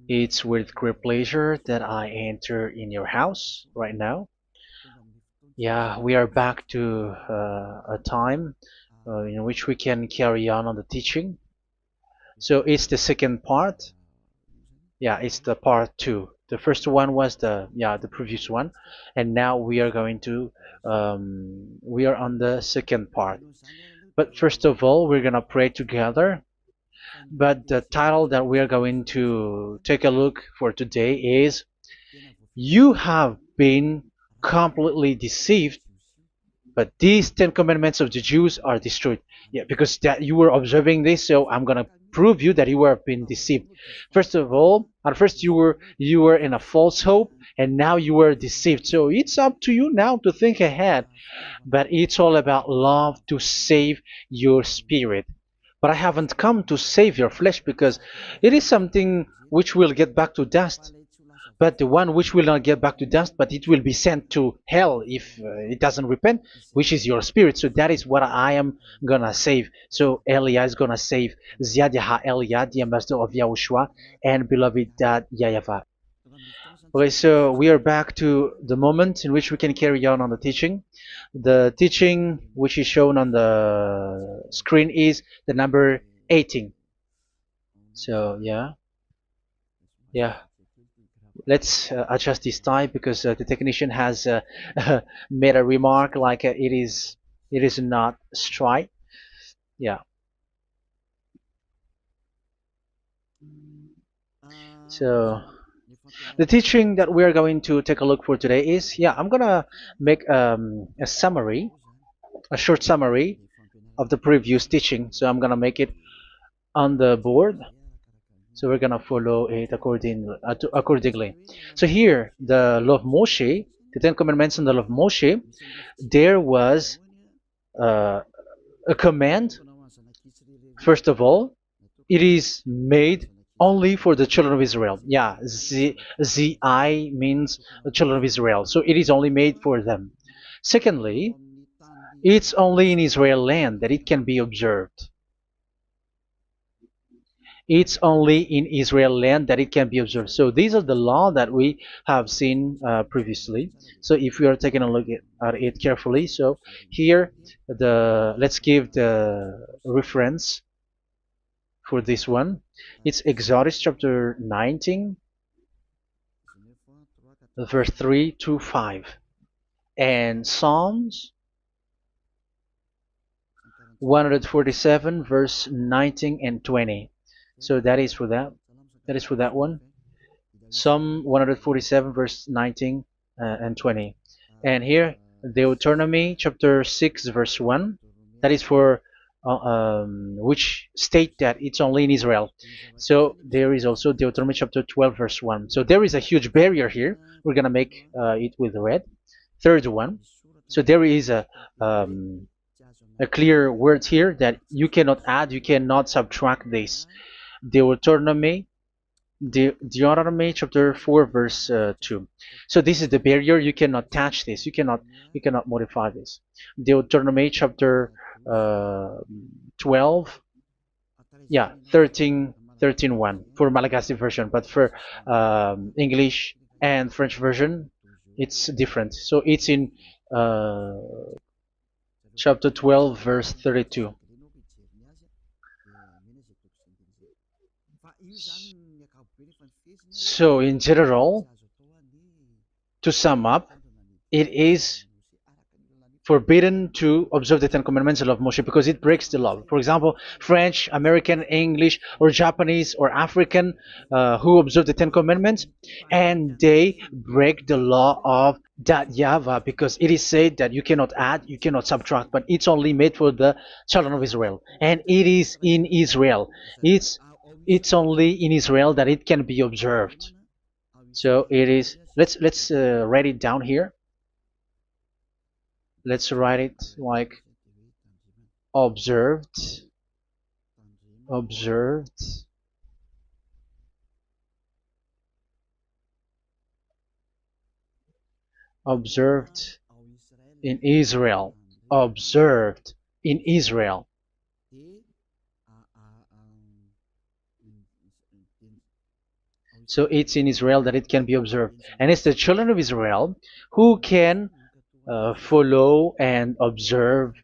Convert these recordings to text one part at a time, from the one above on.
It's with great pleasure that I enter in your house right now. Yeah, we are back to a time in which we can carry on the teaching. So it's the second part. Yeah, it's the part two. The first one was the previous one, and now we are going to we are on the second part. But first of all, we're gonna pray together. But the title that we are going to take a look for today is "You have been completely deceived, but these 10 commandments of the Jews are destroyed." Yeah, because that you were observing this, so I'm gonna prove you that you were being deceived. First of all, at first you were in a false hope, and now you were deceived. So it's up to you now to think ahead. But it's all about love to save your spirit. But I haven't come to save your flesh because it is something which will get back to dust. But the one which will not get back to dust, but it will be sent to hell if it doesn't repent, which is your spirit. So that is what I am gonna save. So Elia is gonna save Ziadiha Elia, the ambassador of Yahushua, and beloved dad YAHVAH. Okay, so we are back to the moment in which we can carry on the teaching. The teaching which is shown on the screen is the number 18. So yeah, let's adjust this time because the technician has made a remark like it is not straight. Yeah. So the teaching that we are going to take a look for today is, I'm gonna make a summary, a short summary of the previous teaching. So I'm gonna make it on the board. So we're gonna follow it accordingly. So here, the law of Moshe, the Ten Commandments and the law of Moshe, there was uh, a command. First of all, it is made only for the children of Israel. Yeah, Z means the children of Israel. So it is only made for them. Secondly, it's only in Israel land that it can be observed. It's only in Israel land that it can be observed. So these are the law that we have seen previously. So if we are taking a look at it carefully, so here let's give the reference for this one. It's Exodus chapter 19, verse 3 to 5, and Psalms 147, verse 19 and 20. So that is for that. That is for that one. Psalm 147, verse 19 and 20. And here, Deuteronomy chapter 6, verse 1. That is for which state that it's only in Israel. So there is also Deuteronomy chapter 12, verse 1. So there is a huge barrier here. We're going to make it with red. Third one. So there is a clear word here that you cannot add, you cannot subtract this. Deuteronomy Deuteronomy chapter 4 verse 2. So this is the barrier. You cannot touch this. You cannot modify this. Deuteronomy chapter 12, 13 1 for Malagasy version, but for English and French version, it's different. So it's in uh, chapter 12 verse 32. So in general, to sum up, it is forbidden to observe the Ten Commandments of Moshe because it breaks the law. For example, French, American, English, or Japanese or African who observe the Ten Commandments and they break the law of that YAHVAH because it is said that you cannot add, you cannot subtract, but it's only made for the children of Israel, and it is in Israel. It's only in Israel that it can be observed. So it is. Let's write it down here. Let's write it like observed, observed, observed in Israel, observed in Israel. So it's in Israel that it can be observed. And it's the children of Israel who can follow and observe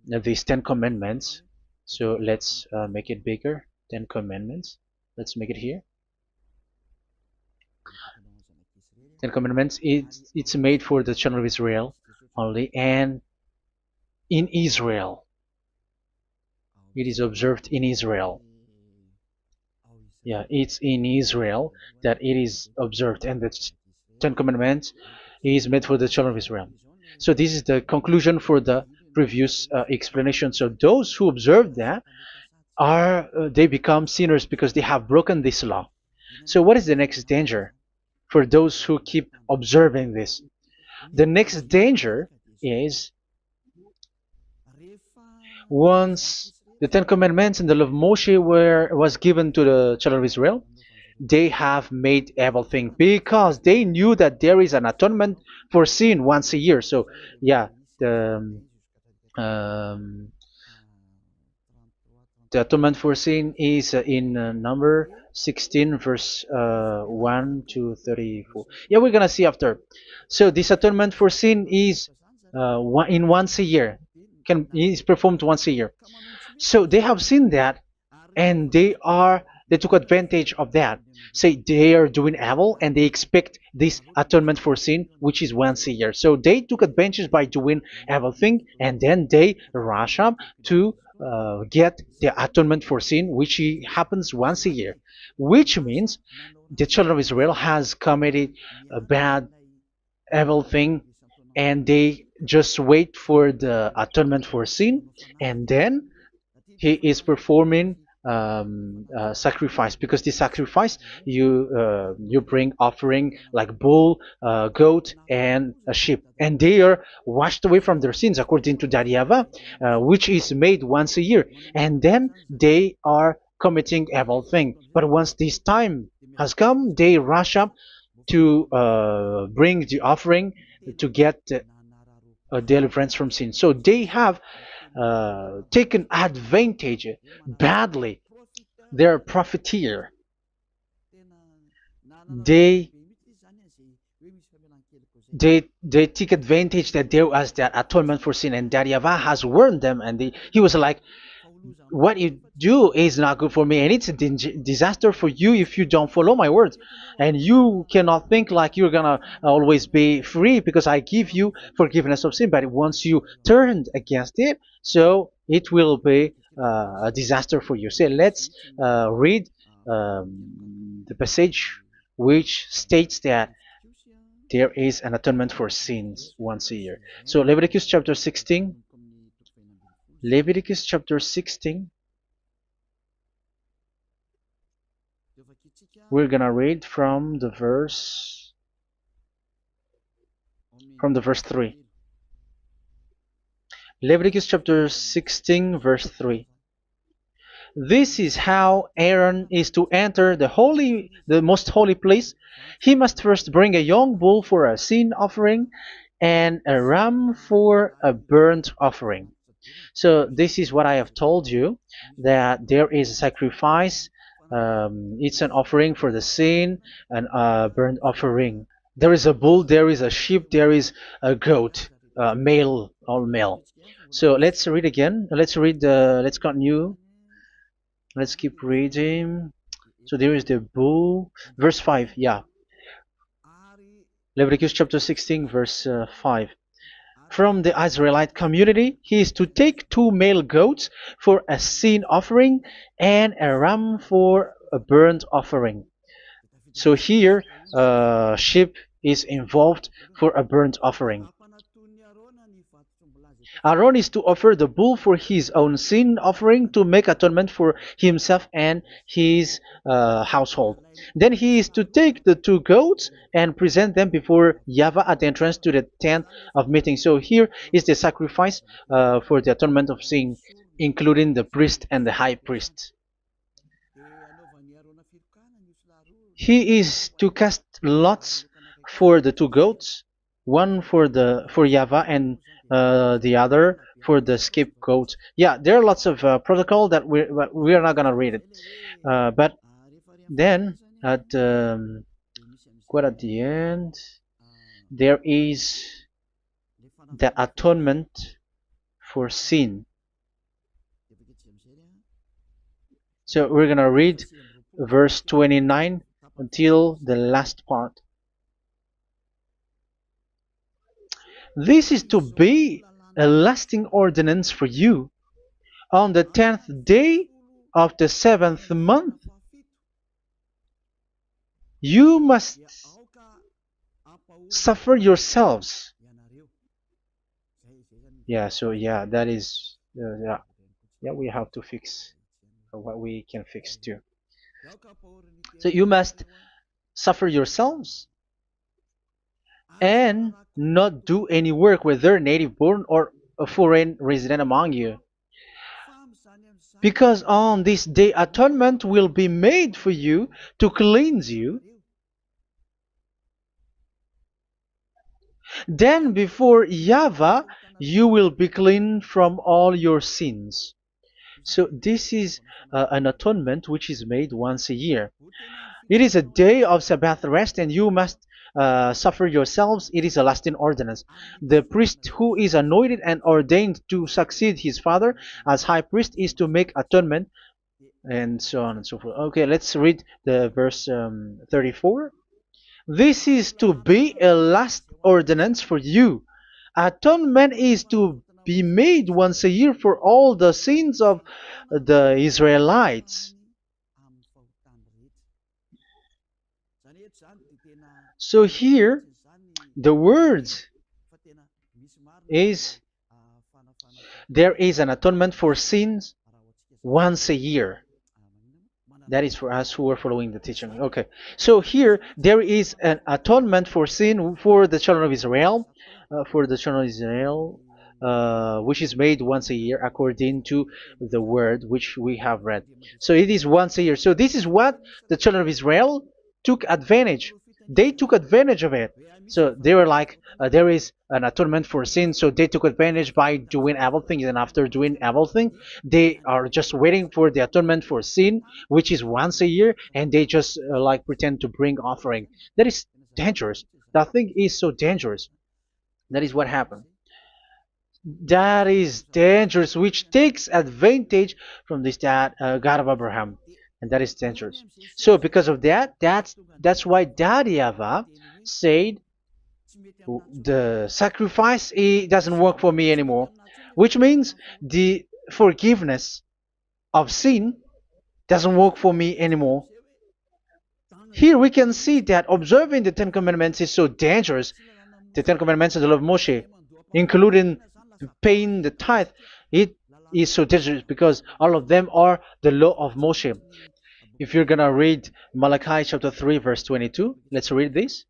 these 10 commandments. So let's make it bigger. 10 commandments. Let's make it here. 10 commandments. It's made for the children of Israel only, and in Israel. It is observed in Israel. Yeah, it's in Israel that it is observed, and the Ten Commandments is made for the children of Israel. So this is the conclusion for the previous explanation. So those who observe that are they become sinners because they have broken this law. So what is the next danger for those who keep observing this? The next danger is once the Ten Commandments and the law of Moshe was given to the children of Israel, they have made everything because they knew that there is an atonement for sin once a year. So yeah, um, the atonement for sin is in number 16 verse 1 to 34. Yeah, we're gonna see after. So this atonement for sin is once a year, is performed once a year. So they have seen that, and they took advantage of that. Say they are doing evil and they expect this atonement for sin, which is once a year. So they took advantage by doing evil thing, and then they rush up to get the atonement for sin, which happens once a year, which means the children of Israel has committed a bad evil thing, and they just wait for the atonement for sin, and then he is performing sacrifice, because the sacrifice you bring offering like bull, goat, and a sheep, and they are washed away from their sins according to that YAHVAH, which is made once a year, and then they are committing evil thing. But once this time has come, they rush up to bring the offering to get a deliverance from sin. So they have taken advantage badly. They're a profiteer. They they take advantage that there was that atonement for sin, and that YAHVAH has warned them, and he was like, what you do is not good for me, and it's a disaster for you if you don't follow my words. And you cannot think like you're gonna always be free because I give you forgiveness of sin, but once you turned against it, so it will be a disaster for you. So let's read the passage which states that there is an atonement for sins once a year. So Leviticus chapter 16. Leviticus chapter 16. We're gonna read from the verse 3. Leviticus chapter 16 verse 3. This is how Aaron is to enter the most holy place. He must first bring a young bull for a sin offering and a ram for a burnt offering. So this is what I have told you, that there is a sacrifice. It's an offering for the sin, and a burnt offering. There is a bull, there is a sheep, there is a goat, male, all male. So let's read again. Let's continue. Let's keep reading. So there is the bull, verse 5. Yeah, Leviticus chapter 16 verse 5. From the Israelite community, he is to take 2 male goats for a sin offering and a ram for a burnt offering. So here, sheep is involved for a burnt offering. Aaron is to offer the bull for his own sin offering to make atonement for himself and his household. Then he is to take the 2 goats and present them before YAHVAH at the entrance to the tent of meeting. So here is the sacrifice for the atonement of sin, including the priest and the high priest. He is to cast lots for the 2 goats, one for YAHVAH and the other for the scapegoat. Yeah, there are lots of protocol that we are not gonna read it. But then at quite at the end, there is the atonement for sin. So we're gonna read verse 29 until the last part. This is to be a lasting ordinance for you. On the 10th day of the 7th month, you must suffer yourselves. Yeah, so yeah, that is, yeah, we have to fix what we can fix too. So you must suffer yourselves and not do any work, whether native born or a foreign resident among you. Because on this day atonement will be made for you to cleanse you. Then before YAHVAH you will be clean from all your sins. So this is an atonement which is made once a year. It is a day of Sabbath rest, and you must suffer yourselves. It is a lasting ordinance. The priest who is anointed and ordained to succeed his father as high priest is to make atonement, and so on and so forth. Okay, let's read the verse 34. This is to be a last ordinance for you. Atonement is to be made once a year for all the sins of the Israelites. So here, the words is there is an atonement for sins once a year. That is for us who are following the teaching. Okay, so here there is an atonement for sin for the children of Israel, which is made once a year according to the word which we have read. So it is once a year. So this is what the children of Israel took advantage. They took advantage of it. So they were like, there is an atonement for sin, so they took advantage by doing everything, and after doing everything, they are just waiting for the atonement for sin, which is once a year, and they just like pretend to bring offering. That is dangerous. That thing is so dangerous. That is what happened. That is dangerous, which takes advantage from this God of Abraham, and that is dangerous. So because of that, that's why Daddy Ava said the sacrifice it doesn't work for me anymore, which means the forgiveness of sin doesn't work for me anymore. Here we can see that observing the Ten Commandments is so dangerous. The Ten Commandments of the law of Moshe, including paying the tithe, it is so dangerous because all of them are the law of Moshe. If you're gonna read Malachi chapter 3 verse 22, let's read this.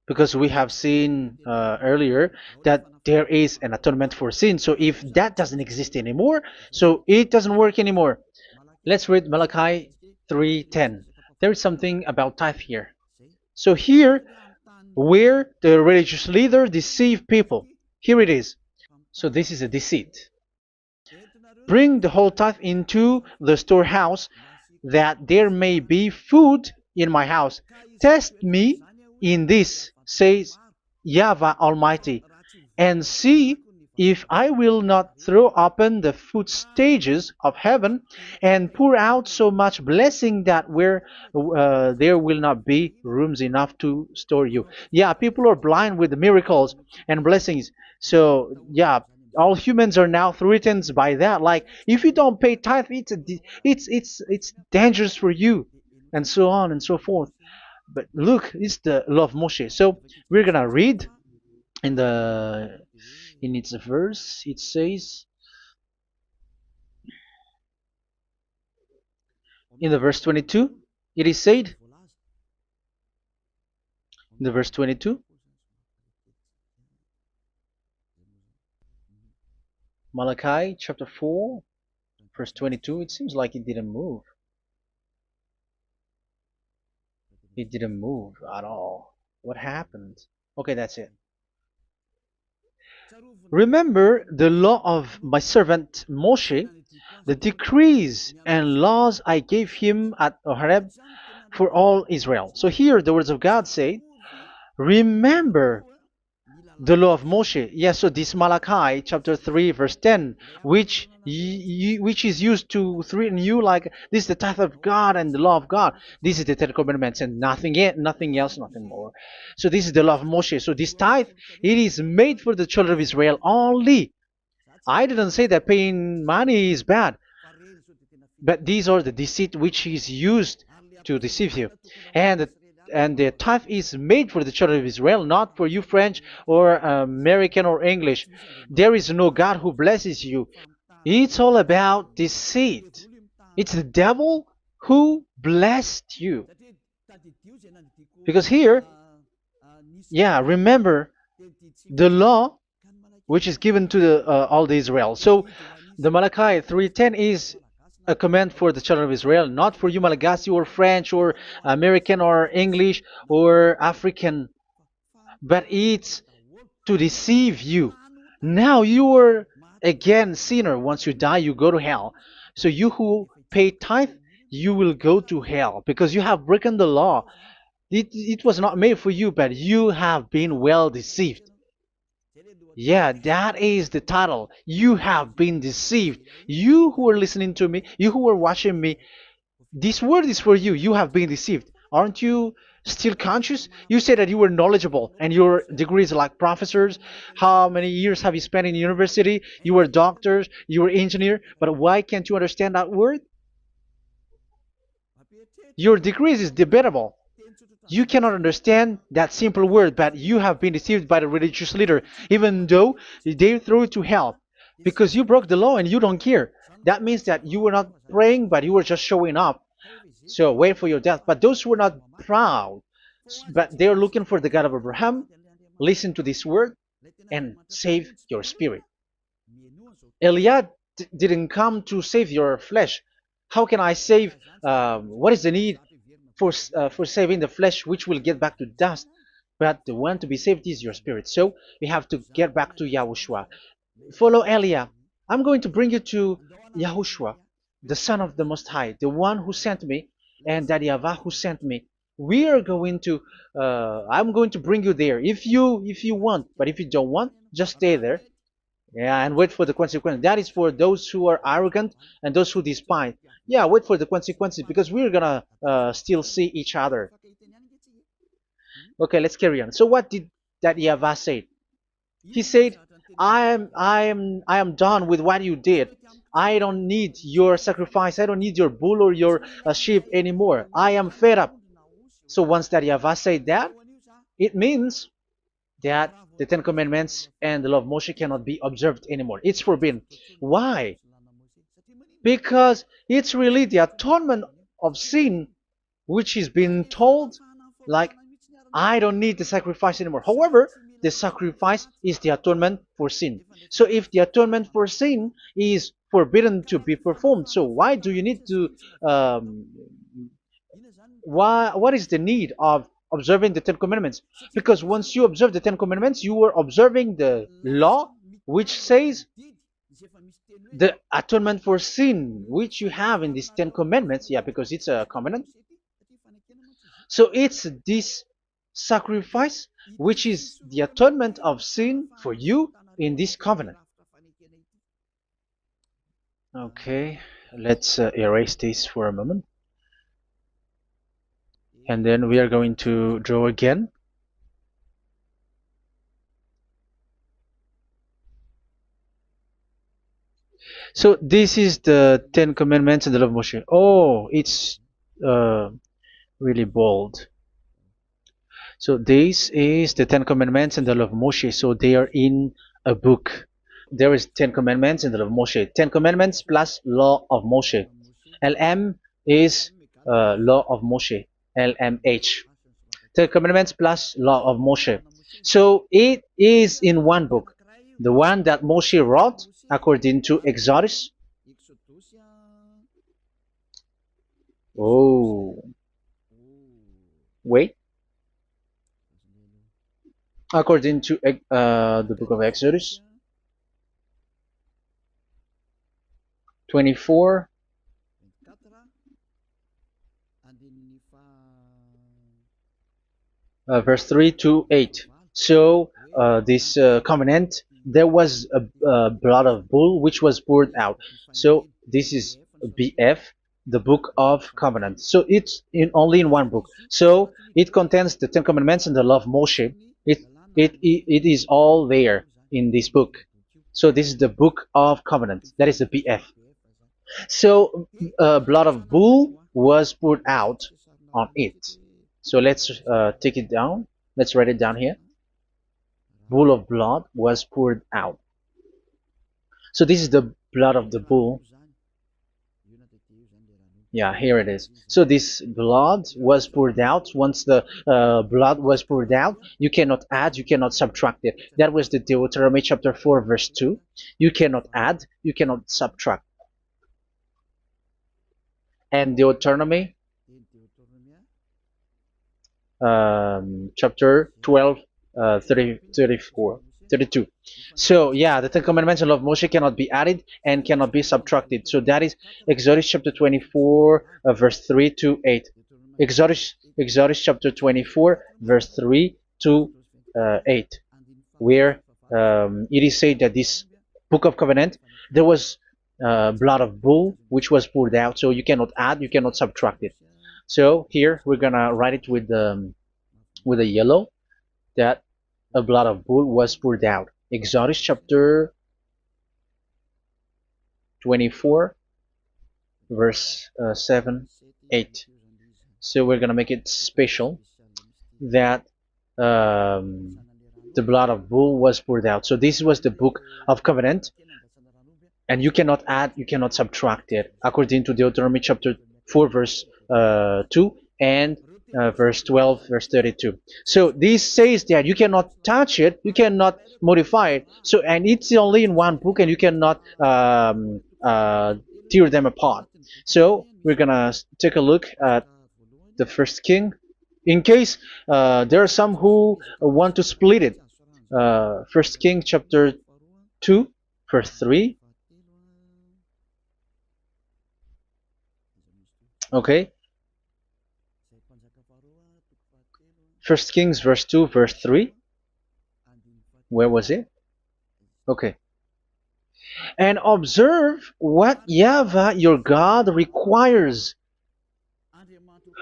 Because we have seen earlier that there is an atonement for sin. So if that doesn't exist anymore, so it doesn't work anymore. Let's read Malachi 3:10. There is something about tithe here. So here, where the religious leader deceive people, here it is. So this is a deceit. Bring the whole tithe into the storehouse, that there may be food in my house. Test me in this, says YAHVAH Almighty, and see if I will not throw open the food stages of heaven and pour out so much blessing that where there will not be rooms enough to store you. Yeah, people are blind with the miracles and blessings. So yeah, all humans are now threatened by that. Like if you don't pay tithe, it's dangerous for you, and so on and so forth. But look, it's the law of Moshe. So we're gonna read in its verse. It says in the verse 22. It is said in the verse 22. Malachi chapter 4, verse 22. It seems like it didn't move. It didn't move at all. What happened? Okay, that's it. Remember the law of my servant Moshe, the decrees and laws I gave him at Horeb for all Israel. So here the words of God say, remember the law of Moshe. Yes, so this Malachi chapter 3 verse 10, which is used to threaten you like this is the tithe of God and the law of God. This is the Ten Commandments and nothing else, nothing more. So this is the law of Moshe. So this tithe, it is made for the children of Israel only. I didn't say that paying money is bad, but these are the deceit which is used to deceive you. And and the tithe is made for the children of Israel, not for you French or American or English. There is no God who blesses you. It's all about deceit. It's the devil who blessed you. Because here, yeah, remember the law which is given to all the Israel. So the Malachi 3:10 is a command for the children of Israel, not for you Malagasy or French or American or English or African, but it's to deceive you. Now you are again sinner. Once you die, you go to hell. So you who pay tithe, you will go to hell because you have broken the law. It was not made for you, but you have been well deceived. Yeah, that is the title. You have been deceived. You who are listening to me, you who are watching me, this word is for you. You have been deceived. Aren't you still conscious? You said that you were knowledgeable and your degrees like professors. How many years have you spent in university? You were doctors, you were engineer, but why can't you understand that word? Your degrees is debatable. You cannot understand that simple word, but you have been deceived by the religious leader, even though they threw you to hell because you broke the law and you don't care. That means that you were not praying, but you were just showing up. So wait for your death. But those who are not proud, but they are looking for the God of Abraham, listen to this word and save your spirit. Eliah didn't come to save your flesh. How can I save? What is the need for saving the flesh, which will get back to dust? But the one to be saved is your spirit. So we have to get back to YAHOSHUAH. Follow Eliah. I'm going to bring you to YAHOSHUAH, the Son of the Most High, the one who sent me, and that YAHVAH who sent me. We are going to. I'm going to bring you there if you want, but if you don't want, just stay there. Yeah, and wait for the consequences. That is for those who are arrogant and those who despise. Yeah, wait for the consequences because we're gonna still see each other. Okay, let's carry on. So what did that YAHVAH say? He said, I am done with what you did. I don't need your sacrifice. I don't need your bull or your sheep anymore. I am fed up. So once that YAHVAH said that, it means that the Ten Commandments and the law of Moshe cannot be observed anymore. It's forbidden. Why? Because it's really the atonement of sin which is being told, like, I don't need the sacrifice anymore. However, the sacrifice is the atonement for sin. So if the atonement for sin is forbidden to be performed, so why do you need to what is the need of observing the Ten Commandments? Because once you observe the Ten Commandments, you are observing the law which says the atonement for sin which you have in these Ten Commandments. Yeah, because it's a covenant. So it's this sacrifice which is the atonement of sin for you in this covenant. Okay, let's erase this for a moment. And then we are going to draw again. So this is the Ten Commandments and the law of Moshe. Oh, it's really bold. So this is the Ten Commandments and the law of Moshe. So they are in a book. There is Ten Commandments and the law of Moshe. Ten Commandments plus law of Moshe. LM is law of Moshe. LMH. Ten Commandments plus law of Moshe. So it is in one book. The one that Moshe wrote according to Exodus. Oh, wait. According to the book of Exodus 24, verse 3 to 8. So this covenant, there was a blood of bull which was poured out. So this is BF, the book of covenant. So it's only in one book. So it contains the Ten Commandments and the law of Moshe. It is all there in this book. So this is the book of covenant. That is the BF. So blood of bull was poured out on it. So let's take it down. Let's write it down here. Bull of blood was poured out. So this is the blood of the bull. Yeah, here it is. So this blood was poured out. Once the blood was poured out, you cannot add, you cannot subtract it. That was the Deuteronomy chapter 4, verse 2. You cannot add, you cannot subtract. And Deuteronomy chapter 12, 34, 32. So yeah, the Ten Commandments and law of Moshe cannot be added and cannot be subtracted. So that is Exodus chapter 24, verse 3 to 8. Exodus chapter 24, verse 3 to 8, where it is said that this book of covenant, there was blood of bull which was poured out. So you cannot add, you cannot subtract it. So here we're gonna write it with a yellow, that a blood of bull was poured out. Exodus chapter 24, verse 7, 8. So we're gonna make it special that the blood of bull was poured out. So this was the book of covenant, and you cannot add, you cannot subtract it, according to Deuteronomy chapter 4, verse 2 and verse 12, verse 32. So this says that you cannot touch it, you cannot modify it. So, and it's only in one book, and you cannot tear them apart. So we're gonna take a look at the first king. In case there are some who want to split it, First King chapter 2, verse 3. Okay. First Kings verse 2, verse 3. Where was it? Okay. And observe what YAHVAH your God requires.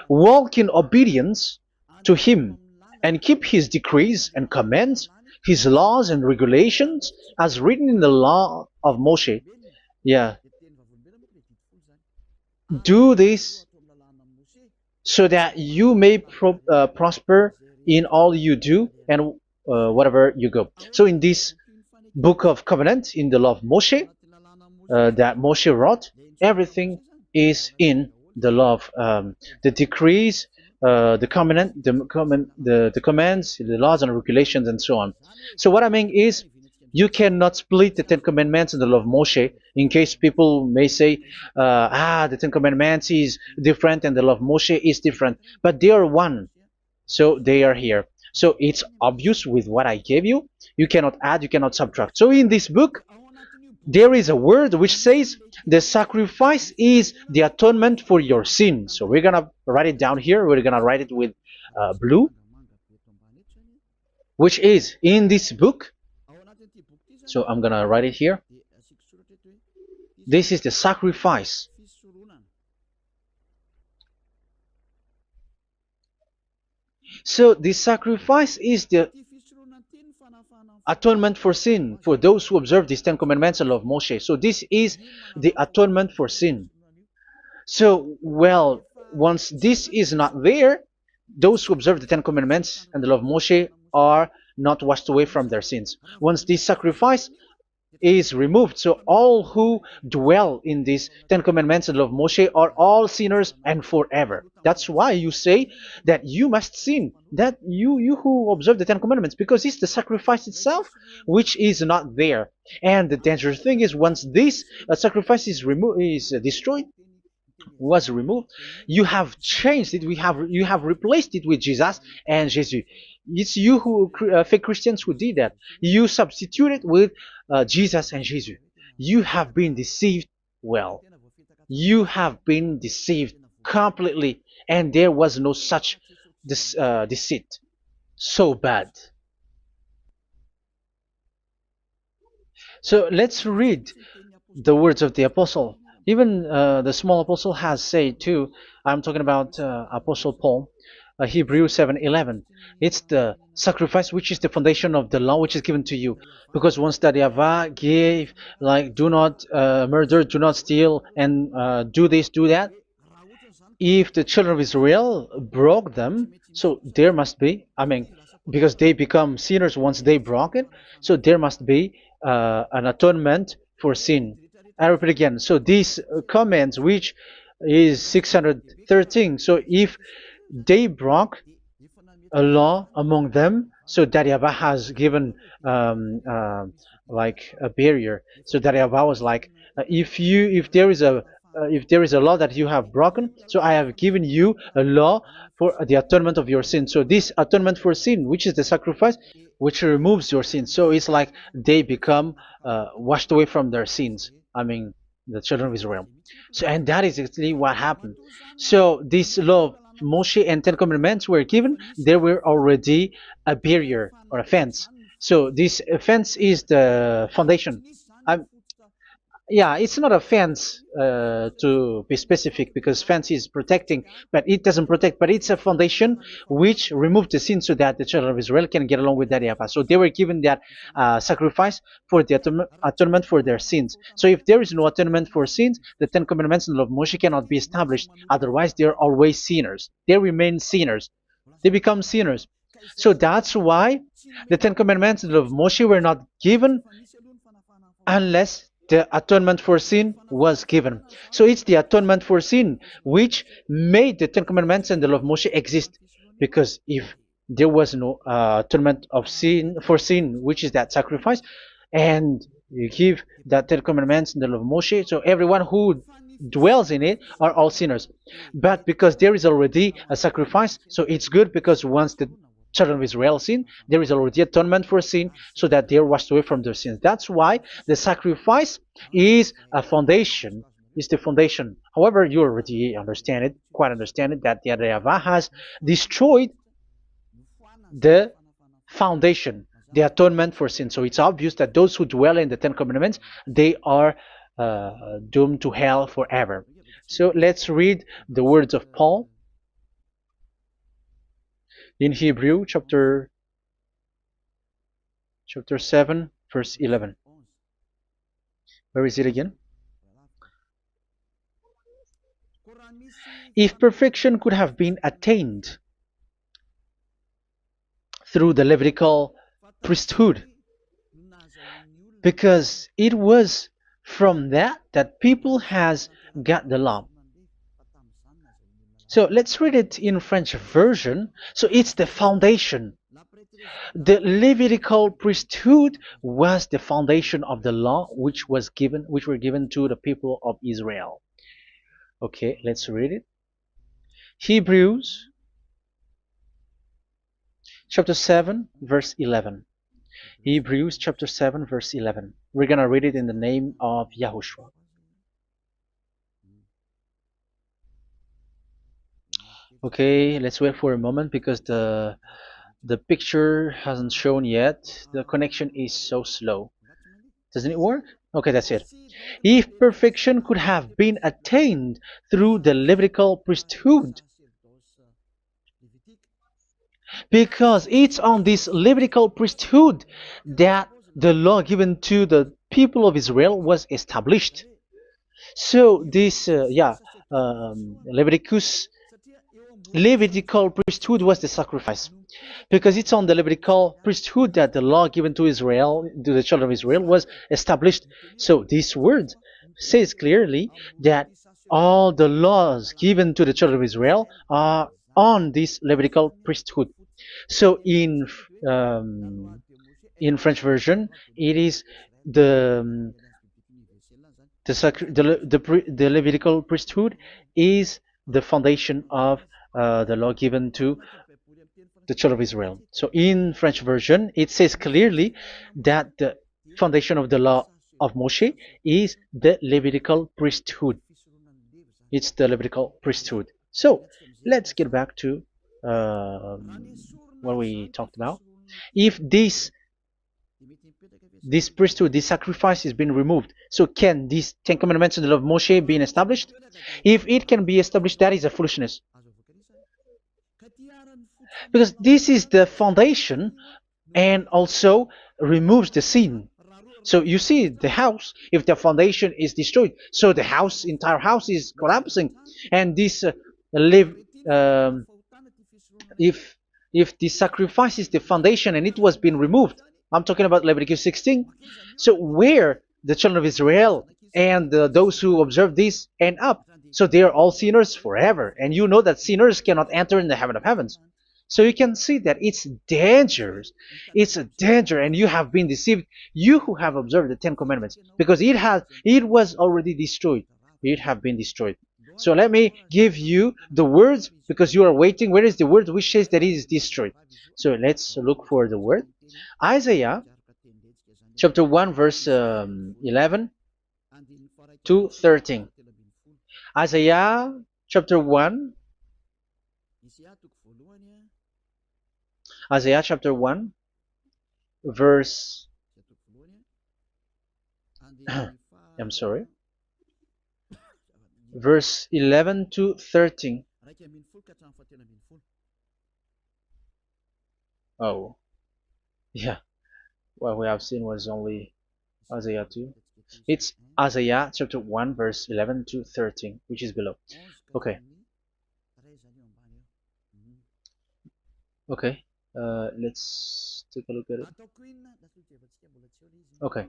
Walk in obedience to him, and keep his decrees and commands, his laws and regulations, as written in the law of Moshe. Yeah. Do this so that you may prosper in all you do and whatever you go. So in this book of covenant, in the law of Moshe, that Moshe wrote, everything is in the law of the decrees, the covenant, the commands, the laws and regulations, and so on. So what I mean is, you cannot split the Ten Commandments and the law of Moshe. In case people may say, the Ten Commandments is different and the law of Moshe is different, but they are one. So they are here. So it's obvious with what I gave you. You cannot add, you cannot subtract. So in this book, there is a word which says the sacrifice is the atonement for your sin. So we're gonna write it down here. We're gonna write it with blue, which is in this book. So I'm gonna write it here. This is the sacrifice. So the sacrifice is the atonement for sin for those who observe these Ten Commandments and law of Moshe. So this is the atonement for sin. So, well, once this is not there, those who observe the Ten Commandments and the law of Moshe are not washed away from their sins. Once this sacrifice is removed, so all who dwell in these Ten Commandments and law of Moshe are all sinners and forever. That's why you say that you must sin, that you who observe the Ten Commandments, because it's the sacrifice itself which is not there. And the dangerous thing is, once this sacrifice is destroyed, was removed, you have changed it. You have replaced it with Jesus and Jesus. It's you who fake Christians who did that. You substitute it with Jesus and Jesus. You have been deceived well. You have been deceived completely, and there was no such deceit. So bad. So let's read the words of the apostle. Even the small apostle has said too. I'm talking about Apostle Paul, Hebrews 7:11. It's the sacrifice which is the foundation of the law which is given to you. Because once that YAHVAH gave, like, do not murder, do not steal, and do this, do that, if the children of Israel broke them, so there must be, I mean, because they become sinners once they broke it, so there must be an atonement for sin. I repeat again. So these comments, which is 613, so if they broke a law among them, so that YAHVAH has given like a barrier. So that YAHVAH was like, if there is a law that you have broken, so I have given you a law for the atonement of your sin. So this atonement for sin, which is the sacrifice, which removes your sins. So it's like they become washed away from their sins. I mean, the children of Israel. So, and that is exactly what happened. So this law of Moshe and Ten Commandments were given. There were already a barrier or a fence. So this fence is the foundation. I'm, yeah, it's not a fence to be specific, because fence is protecting, but it doesn't protect. But it's a foundation which removed the sin so that the children of Israel can get along with that YAHVAH. So they were given that sacrifice for the atonement for their sins. So if there is no atonement for sins, the Ten Commandments and the law of Moshe cannot be established. Otherwise, they're always sinners. They remain sinners. They become sinners. So that's why the Ten Commandments and the law of Moshe were not given unless the atonement for sin was given. So it's the atonement for sin which made the Ten Commandments and the law of Moshe exist. Because if there was no atonement of sin for sin, which is that sacrifice, and you give the Ten Commandments and the law of Moshe, so everyone who dwells in it are all sinners. But because there is already a sacrifice, so it's good, because once the children of Israel sin, there is already atonement for sin, so that they are washed away from their sins. That's why the sacrifice is a foundation, is the foundation. However, you already understand it, quite understand it, that the YAHVAH has destroyed the foundation, the atonement for sin. So it's obvious that those who dwell in the Ten Commandments, they are doomed to hell forever. So let's read the words of Paul in Hebrew chapter 7 verse 11. Where is it again? If perfection could have been attained through the Levitical priesthood, because it was from that people has got the law. So let's read it in French version. So it's the foundation. The Levitical priesthood was the foundation of the law which were given to the people of Israel. Okay, let's read it. Hebrews chapter 7 verse 11. Hebrews chapter 7 verse 11. We're gonna read it in the name of YAHOSHUAH. Okay, let's wait for a moment, because the picture hasn't shown yet. The connection is so slow. Doesn't it work? Okay, that's it. If perfection could have been attained through the Levitical priesthood, because it's on this Levitical priesthood that the law given to the people of Israel was established. So this, Levitical priesthood was the sacrifice, because it's on the Levitical priesthood that the law given to Israel, to the children of Israel, was established. So this word says clearly that all the laws given to the children of Israel are on this Levitical priesthood. So in French version, it is the Levitical priesthood is the foundation of the law given to the children of Israel. So in French version, it says clearly that the foundation of the law of Moshe is the Levitical priesthood. It's the Levitical priesthood. So let's get back to what we talked about. If this priesthood, this sacrifice is being removed, so can these Ten Commandments of the law of Moshe be established? If it can be established, that is a foolishness. Because this is the foundation and also removes the sin. So you see the house, if the foundation is destroyed, so the house, entire house is collapsing. And this live, um, if the sacrifice is the foundation and it was being removed, I'm talking about Leviticus 16. So where the children of Israel and those who observe this end up, so they are all sinners forever. And you know that sinners cannot enter in the heaven of heavens. So you can see that it's dangerous. It's a danger, and you have been deceived. You who have observed the Ten Commandments, because it was already destroyed. It have been destroyed. So let me give you the words, because you are waiting. Where is the word which says that it is destroyed? So let's look for the word. Isaiah chapter 1 verse 11 to 13. Isaiah chapter 1. Isaiah chapter 1 verse I'm sorry, verse 11 to 13. Oh, yeah, what we have seen was only Isaiah 2. It's Isaiah chapter 1 verse 11 to 13, which is below. Okay. Okay. Let's take a look at it. Okay.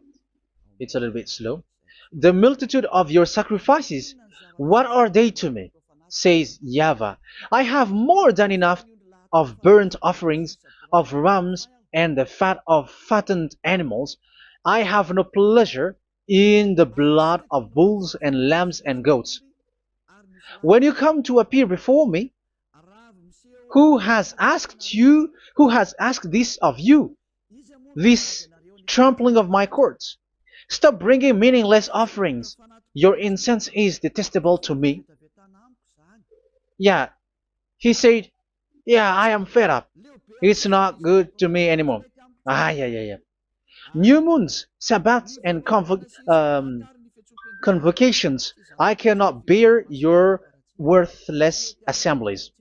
It's a little bit slow. The multitude of your sacrifices, what are they to me? Says YAHVAH. I have more than enough of burnt offerings, of rams, and the fat of fattened animals. I have no pleasure in the blood of bulls and lambs and goats. When you come to appear before me, who has asked this of you, this trampling of my courts? Stop bringing meaningless offerings. Your incense is detestable to me. Yeah, he said, yeah, I am fed up. It's not good to me anymore. Yeah. New moons, Sabbaths, and convocations. I cannot bear your worthless assemblies.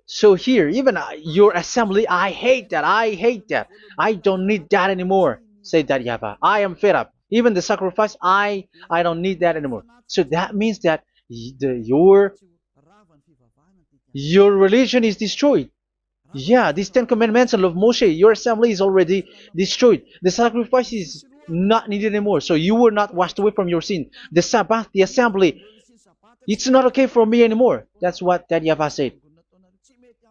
So here, even your assembly, I hate that. I hate that. I don't need that anymore. Say that YAHVAH. I am fed up. Even the sacrifice, I don't need that anymore. So that means that your religion is destroyed. Yeah, these Ten Commandments of Moshe, your assembly is already destroyed. The sacrifice is not needed anymore. So you were not washed away from your sin. The Sabbath, the assembly, it's not okay for me anymore. That's what that YAHVAH said.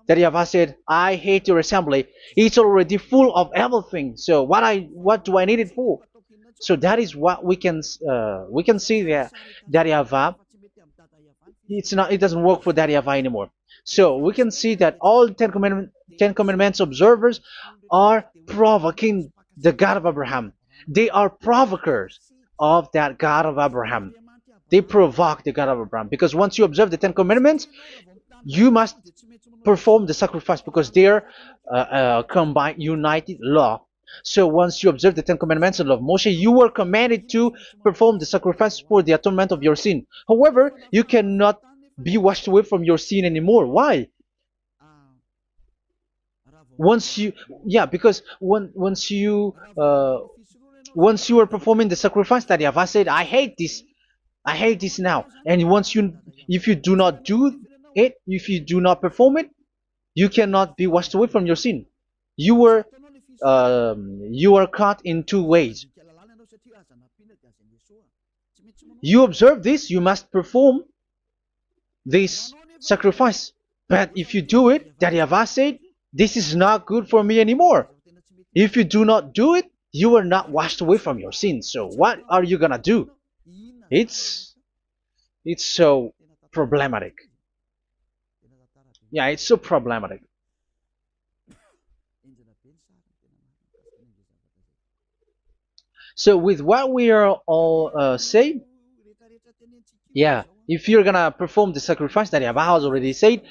That YAHVAH said, I hate your assembly. It's already full of everything. So what do I need it for? So that is what we can see there. That YAHVAH, it doesn't work for that YAHVAH anymore. So we can see that all Ten Commandments observers are provoking the God of Abraham. They are provokers of that God of Abraham. They provoke the God of Abraham, because once you observe the Ten Commandments, you must perform the sacrifice, because they are combined, united law. So once you observe the Ten Commandments of Moshe, you were commanded to perform the sacrifice for the atonement of your sin. However, you cannot be washed away from your sin anymore. Why? Because once you are performing the sacrifice, that YAHVAH said, I hate this now. And if you do not do it, if you do not perform it, you cannot be washed away from your sin. You are caught in two ways. You observe this, you must perform this sacrifice. But if you do it, that YAHVAH said, this is not good for me anymore. If you do not do it, you are not washed away from your sins. So what are you gonna do? It's so problematic. Yeah, it's so problematic. So with what we are all saying, yeah, if you're gonna perform the sacrifice that Yahweh has already said,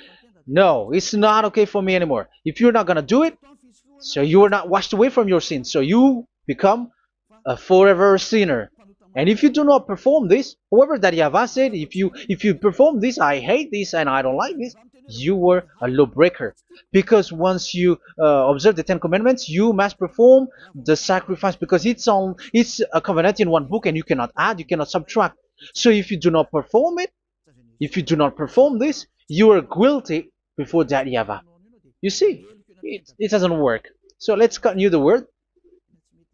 no, it's not okay for me anymore. If you're not gonna do it, so you are not washed away from your sins, so you become a forever sinner. And if you do not perform this, however that Yahweh said, if you perform this, I hate this and I don't like this, you were a lawbreaker. Because once you observe the Ten Commandments, you must perform the sacrifice, because it's a covenant in one book, and you cannot add, you cannot subtract. So if you do not perform it, if you do not perform this, you are guilty before that Yahweh. You see, it doesn't work. So let's continue the word.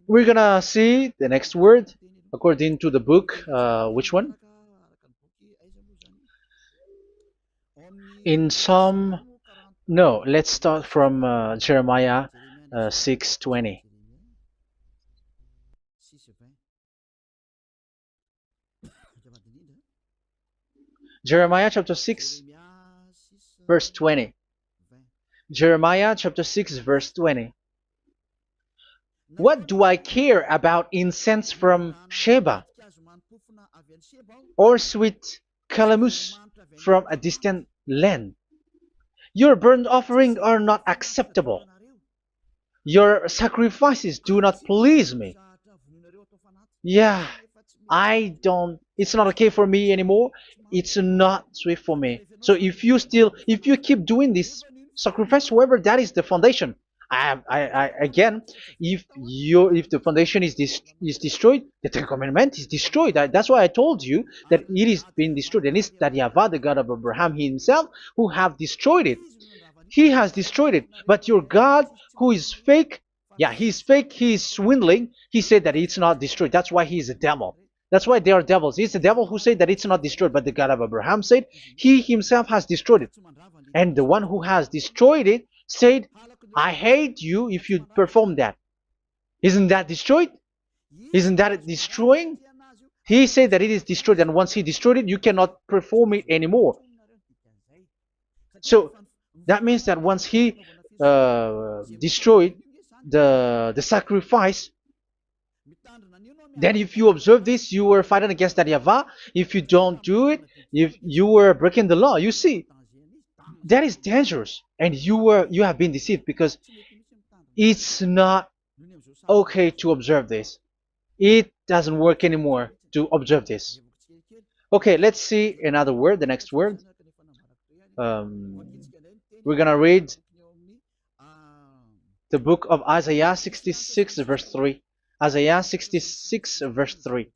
We're gonna see the next word according to the book. Which one? In Psalm. No, let's start from Jeremiah 6:20. Jeremiah chapter 6, verse 20. Jeremiah chapter 6, verse 20. What do I care about incense from Sheba, or sweet calamus from a distant land? Your burnt offerings are not acceptable. Your sacrifices do not please me. Yeah, it's not okay for me anymore. It's not sweet for me. So if you keep doing this sacrifice, however, that is the foundation. Again, if the foundation is destroyed, the Ten Commandment is destroyed. That's why I told you that it is being destroyed, and it's that Yahweh, the God of Abraham himself, who have destroyed it. He has destroyed it. But your God, who is fake, yeah, he's fake, he's swindling. He said that it's not destroyed. That's why he's a devil. That's why they are devils. It's the devil who said that it's not destroyed, but the God of Abraham said he himself has destroyed it. And the one who has destroyed it said, I hate you if you perform that. Isn't that destroyed? Isn't that destroying? He said that it is destroyed, and once he destroyed it, you cannot perform it anymore. So that means that once he destroyed the sacrifice, then if you observe this, you were fighting against that Yahweh. If you don't do it, if you were breaking the law, you see, that is dangerous, and you have been deceived, because it's not okay to observe this. It doesn't work anymore to observe this. Okay, let's see another word, the next word. We're gonna read the book of Isaiah 66 verse 3. Isaiah 66 verse 3.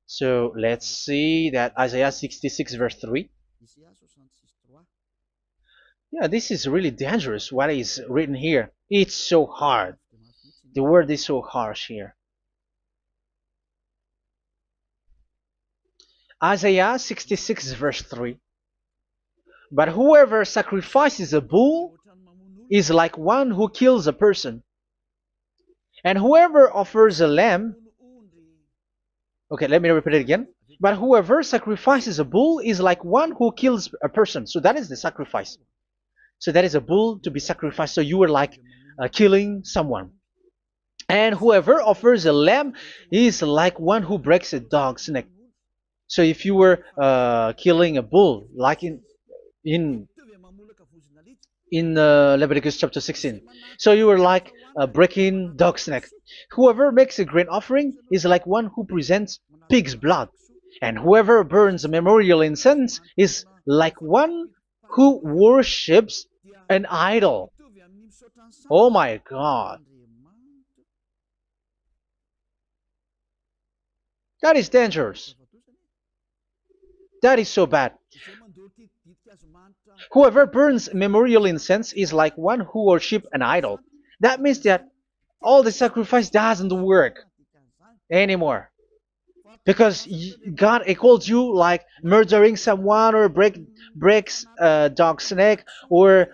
So let's see that Isaiah 66 verse 3. Yeah, this is really dangerous what is written here. It's so hard. The word is so harsh here. Isaiah 66 verse 3. But whoever sacrifices a bull is like one who kills a person. And whoever offers a lamb... Okay, let me repeat it again. But whoever sacrifices a bull is like one who kills a person. So that is the sacrifice. So that is a bull to be sacrificed. So you were like killing someone. And whoever offers a lamb is like one who breaks a dog's neck. So if you were killing a bull, like in Leviticus chapter 16, so you were like breaking dog's neck. Whoever makes a grain offering is like one who presents pig's blood, and whoever burns a memorial incense is like one who worships an idol. Oh my God. That is dangerous. That is so bad. Whoever burns memorial incense is like one who worships an idol. That means that all the sacrifice doesn't work anymore. Because God equals you like murdering someone, or breaks a dog's neck, or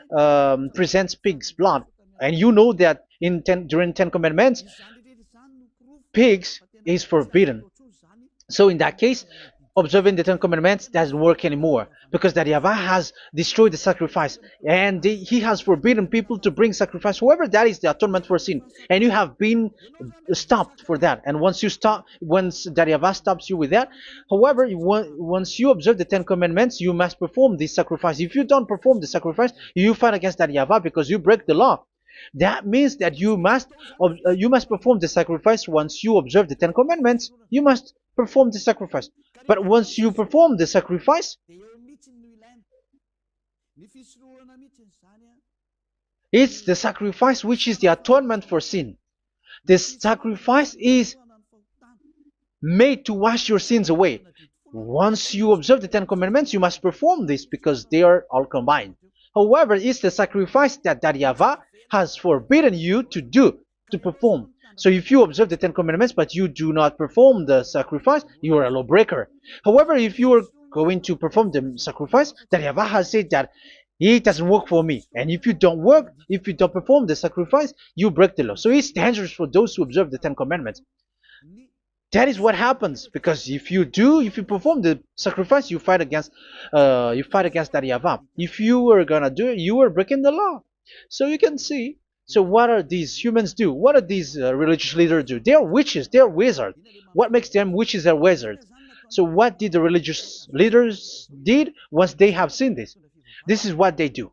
presents pig's blood. And you know that during 10 Commandments, pigs is forbidden. So in that case, observing the Ten Commandments doesn't work anymore because that Yahweh has destroyed the sacrifice and he has forbidden people to bring sacrifice. However, that is the atonement for sin, and you have been stopped for that. And once you stop, once that Yahweh stops you with that, however, once you observe the Ten Commandments, you must perform this sacrifice. If you don't perform the sacrifice, you fight against that Yahweh because you break the law. That means that you must perform the sacrifice. Once you observe the Ten Commandments, you must perform the sacrifice. But once you perform the sacrifice, it's the sacrifice which is the atonement for sin. This sacrifice is made to wash your sins away. Once you observe the Ten Commandments, you must perform this because they are all combined. However, it's the sacrifice that Yahweh has forbidden you to do, to perform. So if you observe the Ten Commandments but you do not perform the sacrifice, you are a lawbreaker. However, if you are going to perform the sacrifice, that Yahweh has said that it doesn't work for me. And if you don't perform the sacrifice, you break the law. So it's dangerous for those who observe the Ten Commandments. That is what happens, because if you perform the sacrifice, you fight against that Yahweh. If you are gonna do it, you are breaking the law. So you can see. So what are these humans do? What are these religious leaders do? They are witches. They are wizards. What makes them witches or wizards? So what did the religious leaders did once they have seen this? This is what they do.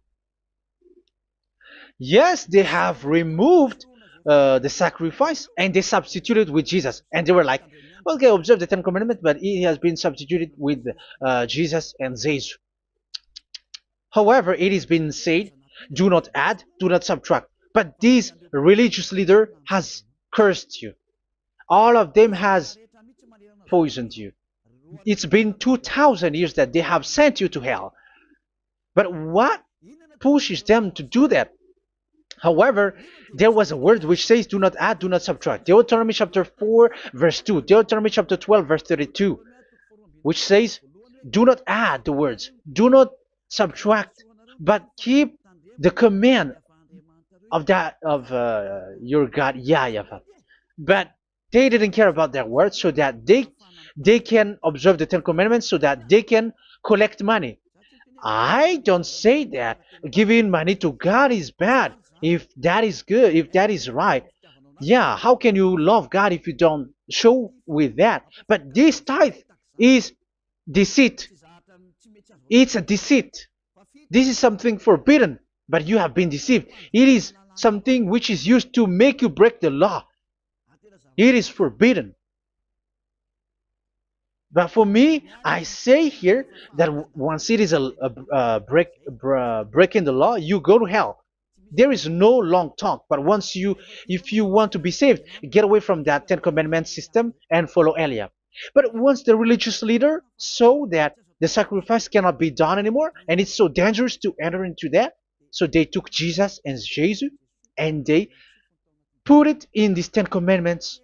Yes, they have removed the sacrifice and they substituted with Jesus. And they were like, okay, observe the Ten Commandments, but it has been substituted with Jesus and Jesus. However, it has been said, do not add, do not subtract. But this religious leader has cursed you. All of them has poisoned you. It's been 2,000 years that they have sent you to hell. But what pushes them to do that? However, there was a word which says, do not add, do not subtract. Deuteronomy chapter 4, verse 2. Deuteronomy chapter 12, verse 32. Which says, do not add the words. Do not subtract. But keep the command of your God, YAHVAH. But they didn't care about their words, so that they can observe the Ten Commandments, so that they can collect money. I don't say that giving money to God is bad. If that is good, if that is right, yeah, how can you love God if you don't show with that? But this tithe is deceit. It's a deceit. This is something forbidden, but you have been deceived. It is something which is used to make you break the law. It is forbidden. But for me, I say here that once it is breaking the law, you go to hell. There is no long talk. But if you want to be saved, get away from that Ten Commandments system and follow Eliah. But once the religious leader saw that the sacrifice cannot be done anymore, and it's so dangerous to enter into that, so they took Jesus and Jesus and they put it in these Ten Commandments.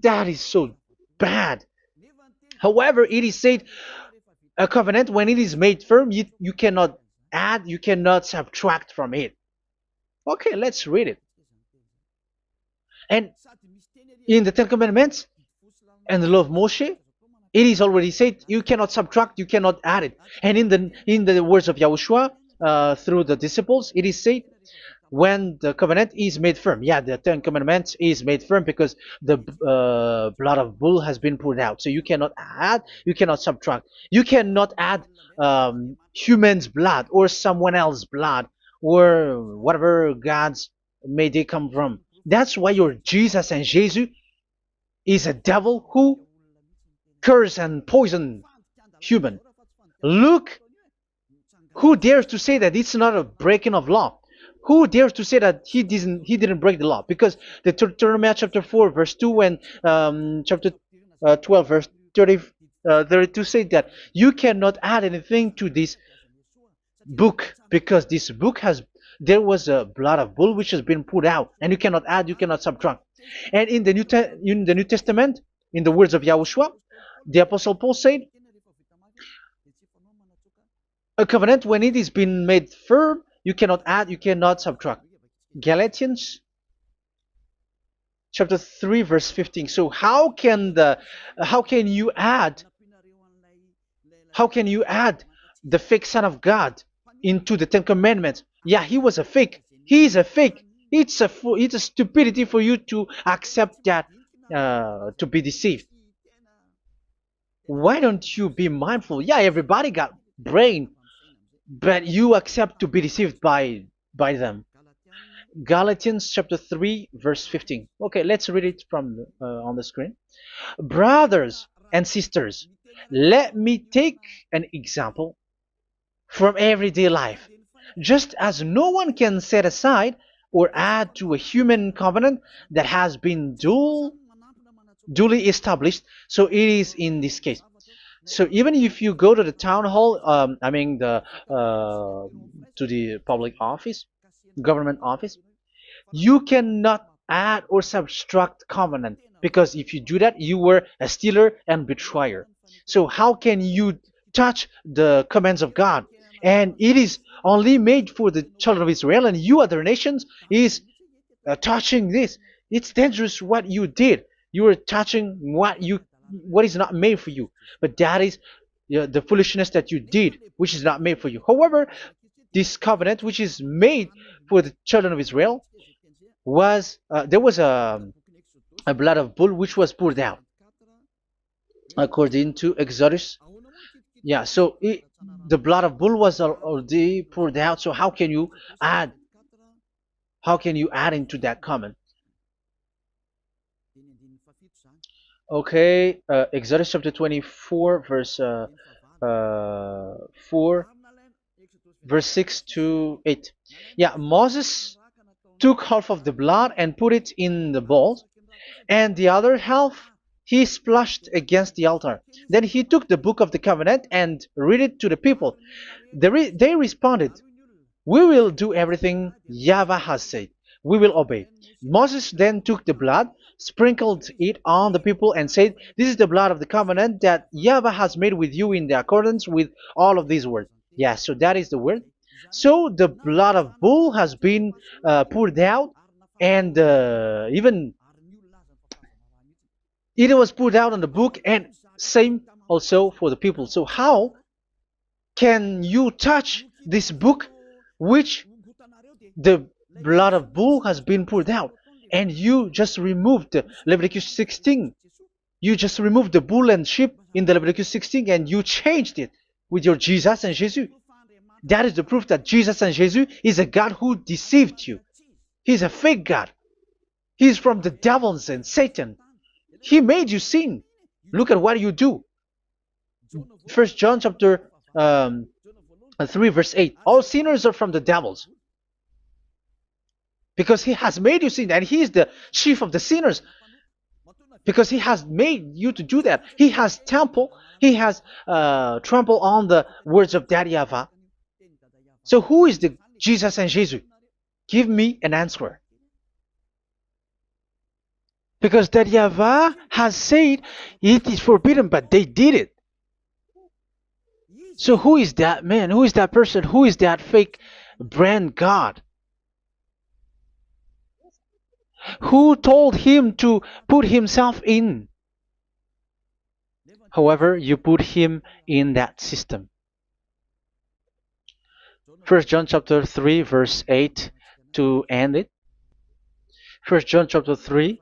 That is so bad. However, it is said a covenant, when it is made firm, you cannot add, you cannot subtract from it. Okay, let's read it. And in the Ten Commandments and the law of Moshe, it is already said you cannot subtract, you cannot add it. And in the words of YAHOSHUAH through the disciples, it is said when the covenant is made firm. Yeah, the Ten Commandments is made firm because the blood of bull has been poured out. So you cannot add, you cannot subtract. You cannot add human's blood or someone else's blood or whatever gods may they come from. That's why your Jesus and Jesus is a devil who curse and poison human. Look, who dares to say that it's not a breaking of law? Who dares to say that he didn't break the law? Because the Deuteronomy chapter 4 verse 2 and chapter 12 verse 32 say that you cannot add anything to this book, because this book there was a blood of bull which has been put out, and you cannot add, you cannot subtract. And in the New Testament, in the words of YAHOSHUAH, the Apostle Paul said, a covenant, when it is been made firm, you cannot add, you cannot subtract. Galatians chapter 3 verse 15. So how can you add How can you add the fake Son of God into the Ten Commandments? Yeah, he was a fake. He is a fake. It's a stupidity for you to accept that, to be deceived. Why don't you be mindful? Yeah, everybody got brain, but you accept to be deceived by them. Galatians chapter 3 verse 15. Okay, let's read it from on the screen. Brothers and sisters, let me take an example from everyday life. Just as no one can set aside or add to a human covenant that has been duly established, so it is in this case. So even if you go to the town hall, I mean to the public office, government office, you cannot add or subtract covenant, because if you do that, you were a stealer and betrayer. So how can you touch the commands of God? And it is only made for the children of Israel, and you other nations is touching this. It's dangerous what you did. You are touching what is not made for you. But that is the foolishness that you did, which is not made for you. However, this covenant, which is made for the children of Israel, was there was a blood of bull which was poured out according to Exodus. Yeah, so the blood of bull was already poured out. So add how can you add into that comment? Okay, Exodus chapter 24, verse 4, verse 6 to 8. Yeah, Moses took half of the blood and put it in the bowl, and the other half he splashed against the altar. Then he took the book of the covenant and read it to the people. They responded, "We will do everything YAHVAH has said. We will obey." Moses then took the blood, sprinkled it on the people, and said, "This is the blood of the covenant that YAHVAH has made with you in the accordance with all of these words." Yeah, so that is the word. So the blood of bull has been poured out, and even it was poured out on the book, and same also for the people. So how can you touch this book which the blood of bull has been poured out, and you just removed Leviticus 16? You just removed the bull and sheep in the Leviticus 16, and you changed it with your Jesus and Jesus. That is the proof that Jesus and Jesus is a God who deceived you. He's a fake God. He's from the devils and Satan. He made you sin. Look at what you do. First John chapter 3 verse 8. All sinners are from the devils, because he has made you sin, and he is the chief of the sinners, because he has made you to do that. He has trampled on the words of Daddy YAHVAH. So who is the Jesus and Jesus? Give me an answer. Because Daddy YAHVAH has said it is forbidden, but they did it. So who is that man? Who is that person? Who is that fake brand God? Who told him to put himself in? However, you put him in that system. First John chapter 3 verse 8 to end it. First John chapter 3.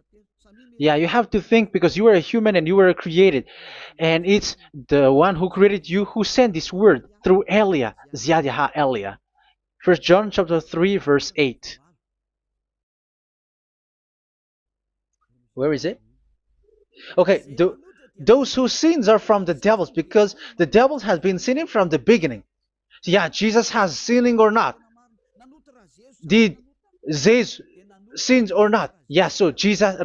Yeah, you have to think, because you are a human and you were created. And it's the one who created you who sent this word through Elia, Ziadiha Elia. First John chapter 3 verse 8. Where is it? Okay, those whose sins are from the devils, because the devils has been sinning from the beginning. Yeah, Jesus has sinning or not? Did Jesus sins or not? Yeah, so Jesus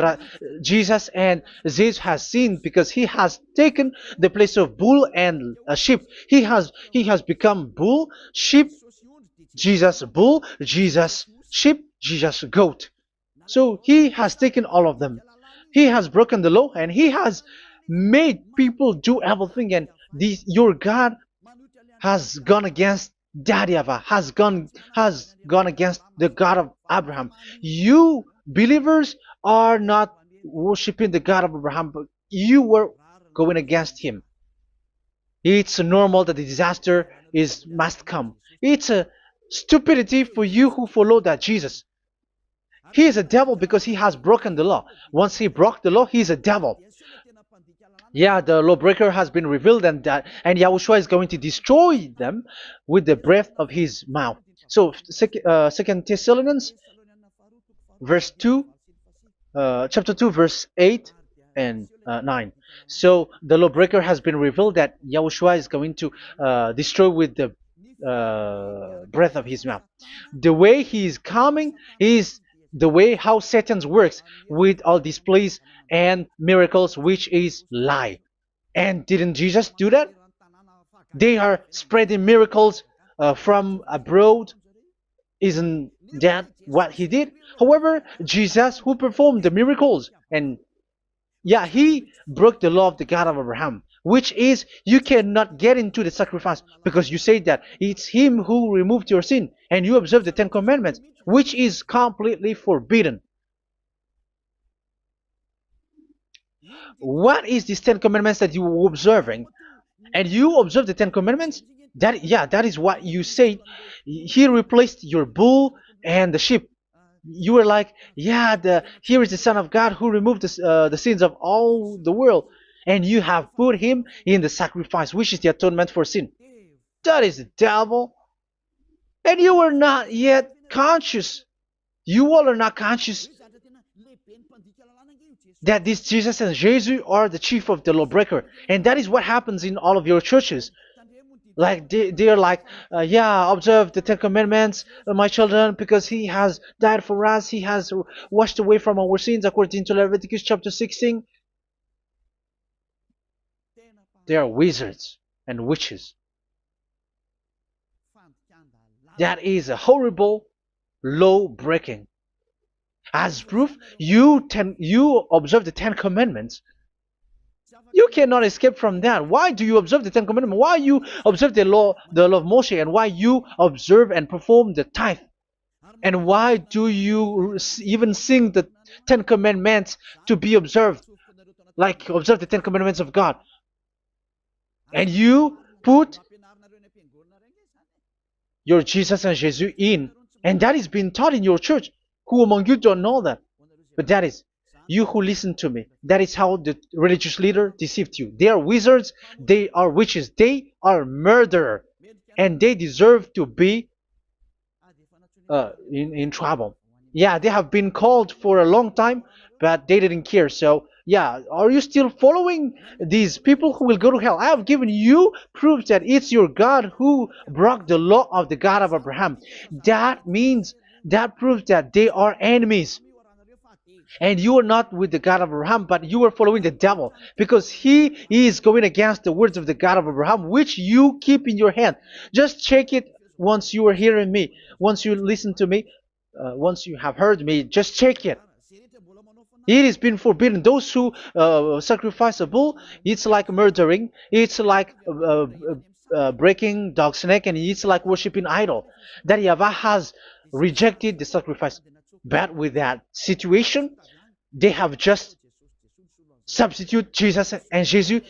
and Jesus has sinned, because he has taken the place of bull and a sheep. He has become bull, sheep, Jesus bull, Jesus sheep, Jesus goat. So he has taken all of them. He has broken the law, and he has made people do everything. And your God has gone against Daddy YAHVAH, has gone against the God of Abraham. You believers are not worshiping the God of Abraham, but you were going against him. It's normal that the disaster is must come. It's a stupidity for you who follow that Jesus. He is a devil because he has broken the law. Once he broke the law, he is a devil. Yeah, the lawbreaker has been revealed, and Yahushua is going to destroy them with the breath of his mouth. So, Second Thessalonians, verse 2, chapter 2, verse 8 and 9. So the lawbreaker has been revealed that Yahushua is going to destroy with the breath of his mouth. The way he is coming is the way how Satan works with all displays and miracles, which is lie. And didn't Jesus do that? They are spreading miracles from abroad. Isn't that what he did? However, Jesus, who performed the miracles, and yeah, he broke the law of the God of Abraham, which is you cannot get into the sacrifice because you say that it's him who removed your sin, and you observe the Ten Commandments, which is completely forbidden. What is these Ten Commandments that you were observing? And you observe the Ten Commandments? That is what you said. He replaced your bull and the sheep. You were like, yeah, here is the Son of God who removed the sins of all the world, and you have put him in the sacrifice, which is the atonement for sin. That is the devil, and you are not yet conscious. You all are not conscious that this Jesus and Jesus are the chief of the lawbreaker, and that is what happens in all of your churches. Like they're like, yeah, observe the Ten Commandments, my children, because he has died for us. He has washed away from our sins, according to Leviticus chapter 16. They are wizards and witches. That is a horrible law breaking. As proof, you observe the Ten Commandments. You cannot escape from that. Why do you observe the Ten Commandments? Why you observe the law of Moshe, and why you observe and perform the tithe? And why do you even sing the Ten Commandments to be observed? Like observe the Ten Commandments of God. And you put your Jesus and Jesus in. And that is being taught in your church. Who among you don't know that? But that is you who listen to me. That is how the religious leader deceived you. They are wizards. They are witches. They are murderers. And they deserve to be in trouble. Yeah, they have been called for a long time, but they didn't care. So, yeah, are you still following these people who will go to hell? I have given you proof that it's your God who broke the law of the God of Abraham. That means, that proves that they are enemies. And you are not with the God of Abraham, but you are following the devil, because he is going against the words of the God of Abraham, which you keep in your hand. Just check it once you are hearing me, once you listen to me, once you have heard me, just check it. It has been forbidden. Those who sacrifice a bull, it's like murdering, it's like breaking dog's neck, and it's like worshiping idol. That YAHVAH has rejected the sacrifice. But with that situation, they have just substitute Jesus and Jesus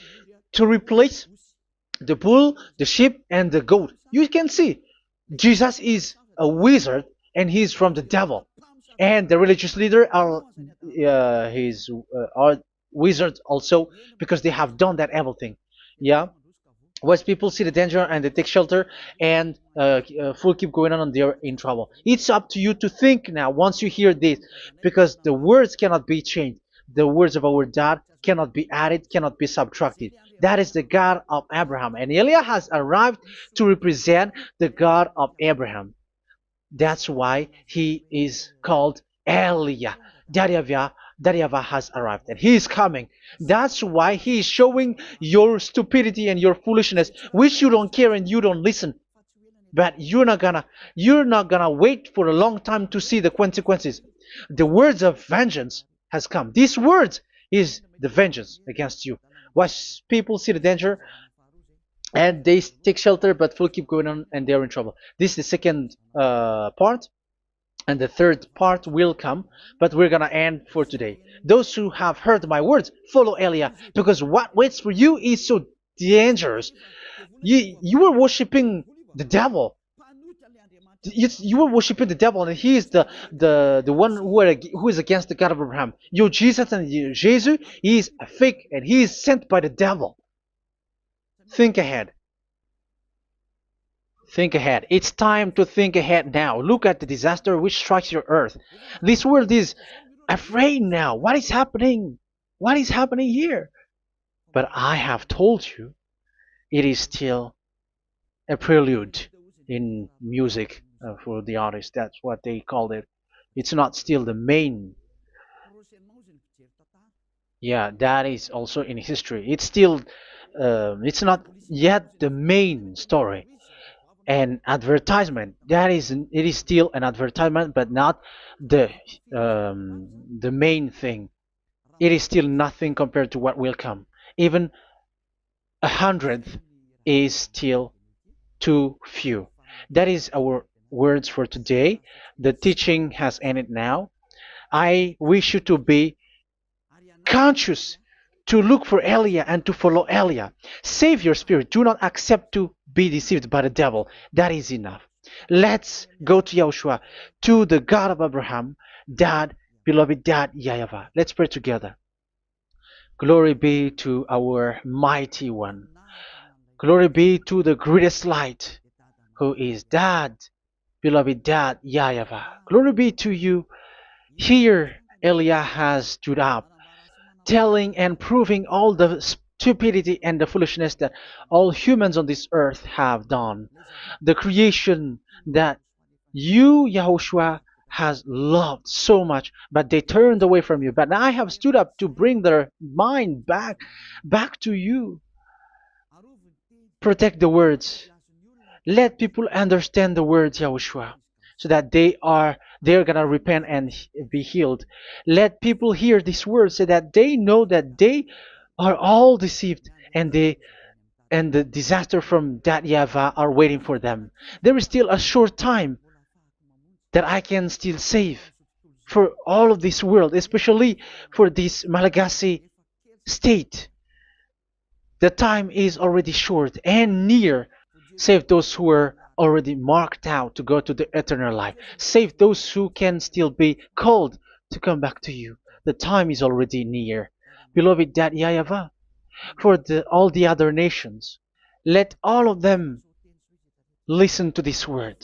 to replace the bull, the sheep, and the goat. You can see Jesus is a wizard, and he's from the devil. And the religious leader are are wizards also, because they have done that evil thing. Yeah. Once people see the danger and they take shelter, and full keep going on, and they're in trouble. It's up to you to think now once you hear this, because the words cannot be changed. The words of our God cannot be added, cannot be subtracted. That is the God of Abraham, and Eliah has arrived to represent the God of Abraham. That's why he is called Eliah. YAHVAH has arrived, and he is coming. That's why he is showing your stupidity and your foolishness, which you don't care and you don't listen. But you're not gonna wait for a long time to see the consequences. The words of vengeance has come. These words is the vengeance against you. Once people see the danger and they take shelter, but will keep going on, and they're in trouble. This is the second part. And the third part will come, but we're gonna end for today. Those who have heard my words, follow Eliah, because what waits for you is so dangerous. You were worshiping the devil. You were worshiping the devil, and he is the one who is against the God of Abraham. Your Jesus and your Jesus, he is a fake, and he is sent by the devil. Think ahead. Think ahead. It's time to think ahead now. Look at the disaster which strikes your earth. This world is afraid now. What is happening? What is happening here? But I have told you, it is still a prelude in music for the artist. That's what they called it. It's not still the main. Yeah, that is also in history. It's still, it's not yet the main story. And advertisement, that is, it is still an advertisement, but not the the main thing. It is still nothing compared to what will come. Even a hundredth is still too few. That is our words for today. The teaching has ended now. I wish you to be conscious, to look for Elia and to follow Elia. Save your spirit. Do not accept to be deceived by the devil. That is enough. Let's go to Yahushua, to the God of Abraham, Dad, beloved Dad, YAHVAH. Let's pray together. Glory be to our mighty one. Glory be to the greatest light, who is Dad, beloved Dad, YAHVAH. Glory be to you. Here, Elia has stood up, telling and proving all the stupidity and the foolishness that all humans on this earth have done. The creation that you, Yahushua, has loved so much, but they turned away from you. But I have stood up to bring their mind back to you. Protect the words. Let people understand the words, Yahushua, so that they're gonna repent and be healed. Let people hear these words so that they know that they are all deceived, and the disaster from that YAHVAH are waiting for them. There is still a short time that I can still save for all of this world, especially for this Malagasy state. The time is already short and near. Save those who are already marked out to go to the eternal life. Save those who can still be called to come back to you. The time is already near. Beloved Dad YAHVAH, for all the other nations, let all of them listen to this word,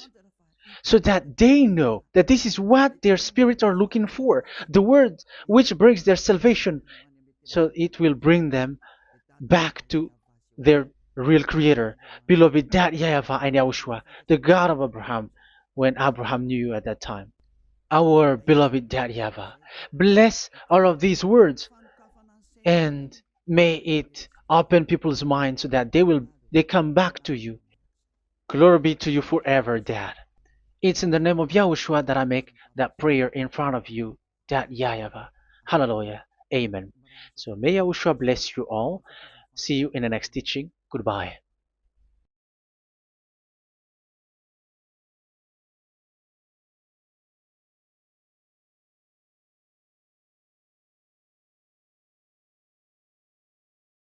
so that they know that this is what their spirits are looking for, the word which brings their salvation, so it will bring them back to their real creator, beloved Dad YAHVAH and Yahushua, the God of Abraham, when Abraham knew you at that time. Our beloved Dad YAHVAH, bless all of these words, and may it open people's minds so that they come back to you. Glory be to you forever, Dad. It's in the name of Yahushua that I make that prayer in front of you, Dad YAHVAH. Hallelujah. Amen. So may Yahushua bless you all. See you in the next teaching. Goodbye.